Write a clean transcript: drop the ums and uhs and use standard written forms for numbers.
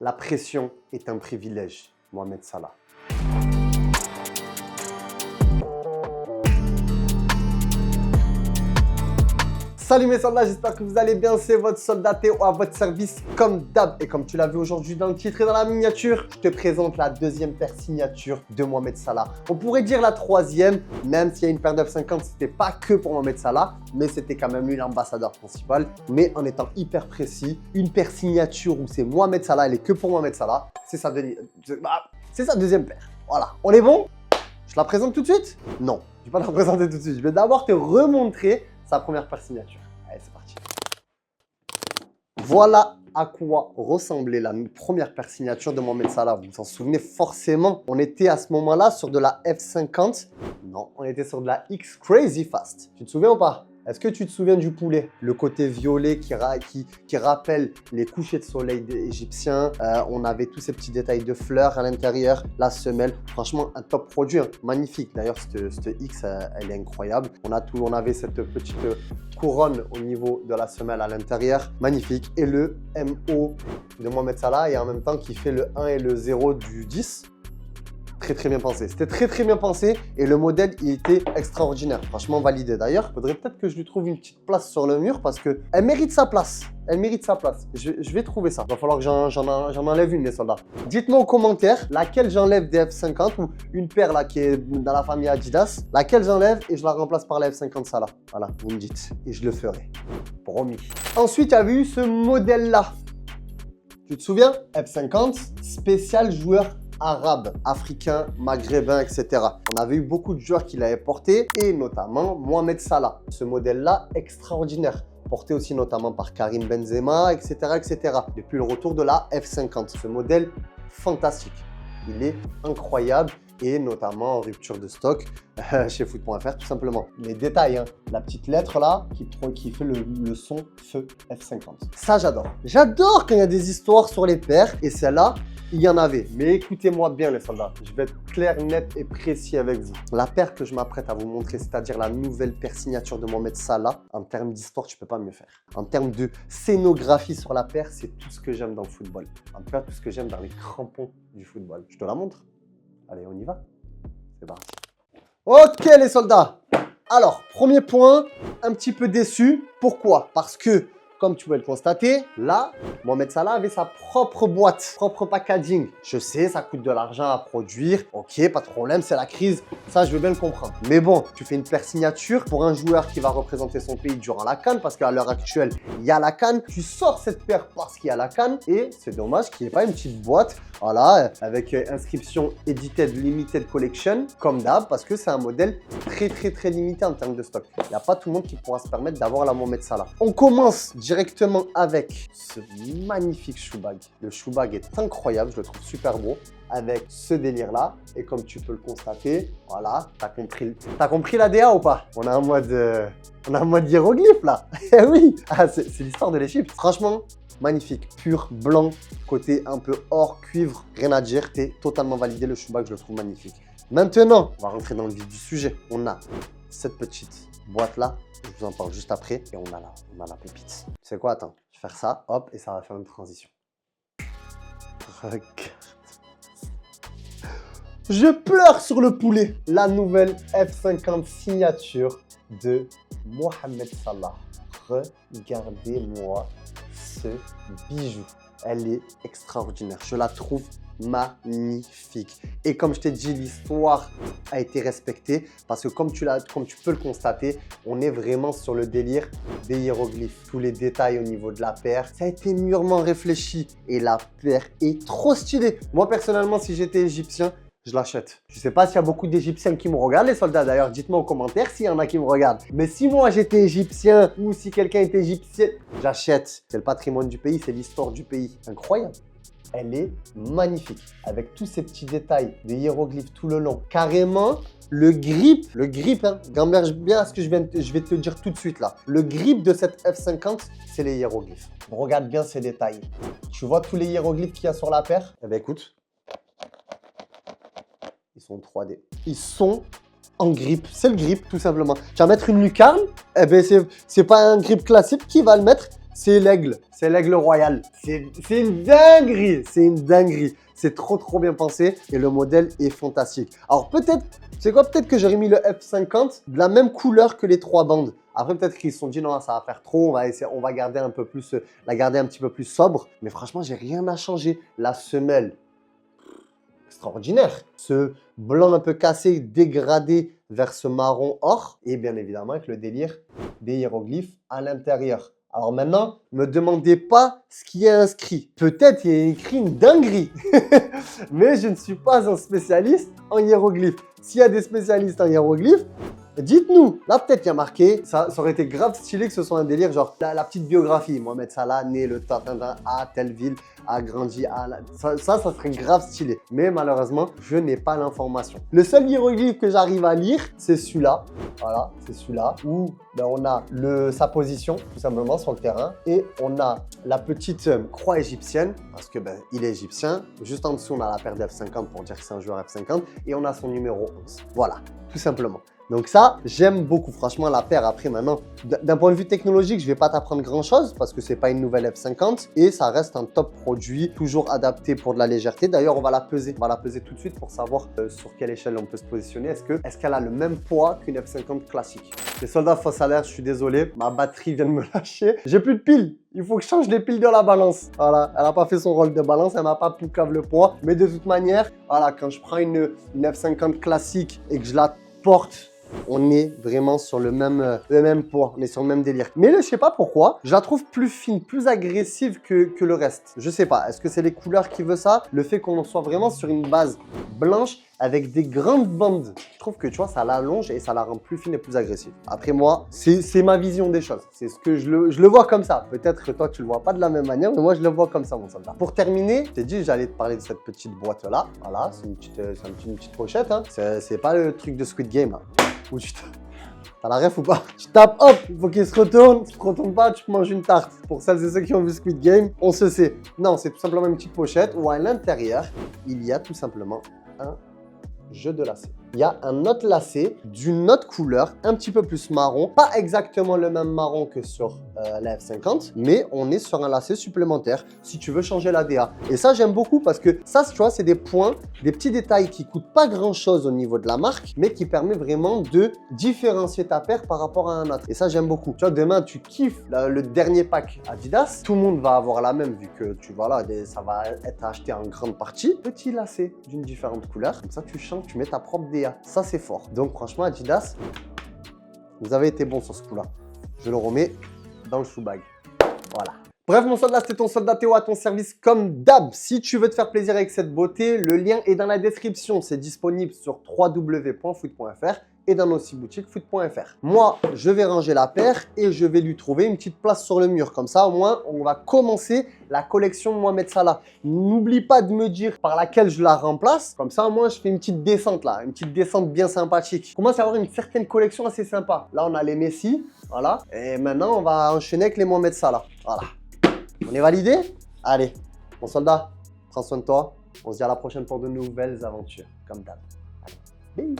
La pression est un privilège. Mohamed Salah. Salut mes soldats, j'espère que vous allez bien. C'est votre soldat Théo à votre service comme d'hab. Et comme tu l'as vu aujourd'hui dans le titre et dans la miniature, je te présente la deuxième paire signature de Mohamed Salah. On pourrait dire la troisième, même s'il y a une paire de F50, c'était pas que pour Mohamed Salah, mais c'était quand même lui l'ambassadeur principal. Mais en étant hyper précis, une paire signature où c'est Mohamed Salah, elle est que pour Mohamed Salah, c'est sa deuxième paire. Voilà, on est bon? Je la présente tout de suite? Non, je vais pas la présenter tout de suite. Je vais d'abord te remontrer sa première paire signature. Allez, c'est parti. Voilà à quoi ressemblait la première paire signature de Mohamed Salah. Vous vous en souvenez forcément. On était à ce moment-là sur de la F50. Non, on était sur de la X Crazy Fast. Tu te souviens ou pas? Est-ce que tu te souviens du poulet? Le côté violet qui rappelle les couchers de soleil égyptiens. On avait tous ces petits détails de fleurs à l'intérieur. La semelle, franchement, un top produit. Hein. Magnifique. D'ailleurs, cette X, elle est incroyable. On avait cette petite couronne au niveau de la semelle à l'intérieur. Magnifique. Et le MO de Mohamed Salah et en même temps qui fait le 1 et le 0 du 10. Très bien pensé. C'était très bien pensé et le modèle, il était extraordinaire. Franchement validé. D'ailleurs, il faudrait peut-être que je lui trouve une petite place sur le mur parce qu'elle mérite sa place. Elle mérite sa place. Je vais trouver ça. Il va falloir que j'en enlève une, les soldats. Dites-moi en commentaire laquelle j'enlève des F50 ou une paire là qui est dans la famille Adidas. Laquelle j'enlève et je la remplace par la F50 Salah. Voilà, vous me dites. Et je le ferai. Promis. Ensuite, il y avait eu ce modèle-là. Tu te souviens? F50, spécial joueur arabe, africain, maghrébin, etc. On avait eu beaucoup de joueurs qui l'avaient porté et notamment Mohamed Salah. Ce modèle-là, extraordinaire. Porté aussi notamment par Karim Benzema, etc., etc. Depuis le retour de la F50. Ce modèle, fantastique. Il est incroyable et notamment en rupture de stock chez Foot.fr tout simplement. Les détails, hein. La petite lettre là qui fait le son feu F50. Ça, j'adore. J'adore quand il y a des histoires sur les paires et celle-là, il y en avait. Mais écoutez-moi bien les soldats, je vais être clair, net et précis avec vous. La paire que je m'apprête à vous montrer, c'est-à-dire la nouvelle paire signature de Mohamed Salah, en termes d'histoire, tu ne peux pas mieux faire. En termes de scénographie sur la paire, c'est tout ce que j'aime dans le football. En tout cas, tout ce que j'aime dans les crampons du football. Je te la montre? Allez, on y va. C'est parti. Ok les soldats. Alors, premier point, un petit peu déçu. Pourquoi? Parce que, comme tu peux le constater, là, Mohamed Salah avait sa propre boîte, propre packaging. Je sais, ça coûte de l'argent à produire. Ok, pas de problème, c'est la crise. Ça, je veux bien le comprendre. Mais bon, tu fais une paire signature pour un joueur qui va représenter son pays durant la CAN, parce qu'à l'heure actuelle, il y a la CAN. Tu sors cette paire parce qu'il y a la CAN. Et c'est dommage qu'il n'y ait pas une petite boîte, voilà, avec inscription Edited Limited Collection, comme d'hab, parce que c'est un modèle très limité en termes de stock. Il n'y a pas tout le monde qui pourra se permettre d'avoir la Mohamed Salah. On commence directement avec ce magnifique shoebag. Le shoebag est incroyable, je le trouve super beau avec ce délire là et comme tu peux le constater, voilà, t'as compris la DA ou pas? On a un mode hiéroglyphe là. Eh oui, c'est l'histoire de l'Égypte. Franchement, magnifique, pur, blanc, côté un peu or, cuivre, rien à dire, t'es totalement validé. Le shoebag, je le trouve magnifique. Maintenant, on va rentrer dans le vif du sujet. On a cette petite boîte là. Je vous en parle juste après et on a la pépite. Tu sais quoi? Attends, je vais faire ça, hop, et ça va faire une transition. Regarde. Je pleure sur le poulet. La nouvelle F50 signature de Mohamed Salah. Regardez-moi ce bijou. Elle est extraordinaire. Je la trouve magnifique. Et comme je t'ai dit, l'histoire a été respectée parce que comme tu peux le constater, on est vraiment sur le délire des hiéroglyphes. Tous les détails au niveau de la paire, ça a été mûrement réfléchi et la paire est trop stylée. Moi, personnellement, si j'étais égyptien, je l'achète. Je ne sais pas s'il y a beaucoup d'Égyptiens qui me regardent, les soldats. D'ailleurs, dites-moi en commentaire s'il y en a qui me regardent. Mais si moi j'étais égyptien ou si quelqu'un était égyptien, j'achète. C'est le patrimoine du pays, c'est l'histoire du pays. Incroyable. Elle est magnifique avec tous ces petits détails, des hiéroglyphes tout le long. Carrément, le grip, hein, gamberge bien à ce que je vais te dire tout de suite là. Le grip de cette F50, c'est les hiéroglyphes. Regarde bien ces détails. Tu vois tous les hiéroglyphes qu'il y a sur la paire? Eh bien écoute, ils sont 3D. Ils sont en grip. C'est le grip tout simplement. Tu vas mettre une lucarne, eh bien c'est pas un grip classique qui va le mettre. C'est l'aigle. c'est l'aigle royal. C'est une dinguerie, c'est une dinguerie. C'est trop bien pensé et le modèle est fantastique. Alors peut-être, c'est quoi, peut-être que j'aurais mis le F50 de la même couleur que les 3 bandes. Après peut-être qu'ils se sont dit non, ça va faire trop, on va garder un peu plus, la garder un petit peu plus sobre. Mais franchement, j'ai rien à changer. La semelle, extraordinaire. Ce blanc un peu cassé, dégradé vers ce marron or. Et bien évidemment avec le délire des hiéroglyphes à l'intérieur. Alors maintenant, ne me demandez pas ce qui est inscrit. Peut-être il y a écrit une dinguerie. Mais je ne suis pas un spécialiste en hiéroglyphes. S'il y a des spécialistes en hiéroglyphes, dites-nous. Là, peut-être il y a marqué, ça aurait été grave stylé que ce soit un délire, genre la petite biographie. Mohamed Salah, né le tatintin à telle ville, a grandi à... Ça serait grave stylé. Mais malheureusement, je n'ai pas l'information. Le seul hiéroglyphe que j'arrive à lire, c'est celui-là. Voilà, c'est celui-là. Où ben, on a sa position, tout simplement, sur le terrain. Et on a la petite croix égyptienne, parce que ben, il est égyptien. Juste en dessous, on a la paire d'F50 pour dire que c'est un joueur F50. Et on a son numéro 11. Voilà, tout simplement. Donc ça, j'aime beaucoup. Franchement, la paire, après, maintenant, d'un point de vue technologique, je ne vais pas t'apprendre grand-chose parce que ce n'est pas une nouvelle F50 et ça reste un top produit, toujours adapté pour de la légèreté. D'ailleurs, on va la peser. On va la peser tout de suite pour savoir sur quelle échelle on peut se positionner. Est-ce qu'elle a le même poids qu'une F50 classique? Les soldats face à l'air, je suis désolé. Ma batterie vient de me lâcher. J'ai plus de piles. Il faut que je change les piles de la balance. Voilà, elle n'a pas fait son rôle de balance, elle m'a pas poucave le poids. Mais de toute manière, voilà, quand je prends une F50 classique et que je la porte, on est vraiment sur le même poids, on est sur le même délire. Mais je sais pas pourquoi, je la trouve plus fine, plus agressive que le reste. Je sais pas, est-ce que c'est les couleurs qui veut ça? Le fait qu'on soit vraiment sur une base blanche avec des grandes bandes. Je trouve que tu vois, ça l'allonge et ça la rend plus fine et plus agressive. Après moi, c'est ma vision des choses. C'est ce que je le vois comme ça. Peut-être que toi, tu le vois pas de la même manière, mais moi, je le vois comme ça, mon soldat. Pour terminer, je t'ai dit, j'allais te parler de cette petite boîte-là. Voilà, c'est une petite pochette. Hein. C'est pas le truc de Squid Game, là. Où tu t'as la ref ou pas? Tu tapes, hop, il faut qu'il se retourne. Si tu ne te retournes pas, tu manges une tarte. Pour celles et ceux qui ont vu Squid Game, on se sait. Non, c'est tout simplement une petite pochette où à l'intérieur, il y a tout simplement un jeu de lacets. Il y a un autre lacet d'une autre couleur, un petit peu plus marron. Pas exactement le même marron que sur la F50, mais on est sur un lacet supplémentaire si tu veux changer l'ADA. Et ça, j'aime beaucoup parce que ça, tu vois, c'est des points, des petits détails qui ne coûtent pas grand-chose au niveau de la marque, mais qui permet vraiment de différencier ta paire par rapport à un autre. Et ça, j'aime beaucoup. Tu vois, demain, tu kiffes le dernier pack Adidas, tout le monde va avoir la même vu que tu vois là, ça va être acheté en grande partie. Petit lacet d'une différente couleur, comme ça, tu changes, tu mets ta propre DA. Ça, c'est fort. Donc, franchement, Adidas, vous avez été bon sur ce coup-là. Je le remets dans le sous-bag. Voilà. Bref, mon soldat, c'était ton soldat Théo à ton service comme d'hab. Si tu veux te faire plaisir avec cette beauté, le lien est dans la description. C'est disponible sur www.foot.fr et dans nos 6 boutiques foot.fr. Moi, je vais ranger la paire et je vais lui trouver une petite place sur le mur. Comme ça, au moins, on va commencer la collection de Mohamed Salah. N'oublie pas de me dire par laquelle je la remplace. Comme ça, au moins, je fais une petite descente là, une petite descente bien sympathique. On commence à avoir une certaine collection assez sympa. Là, on a les Messi, voilà. Et maintenant, on va enchaîner avec les Mohamed Salah. Voilà. On est validé? Allez, mon soldat, prends soin de toi. On se dit à la prochaine pour de nouvelles aventures, comme d'hab. Allez, bisous.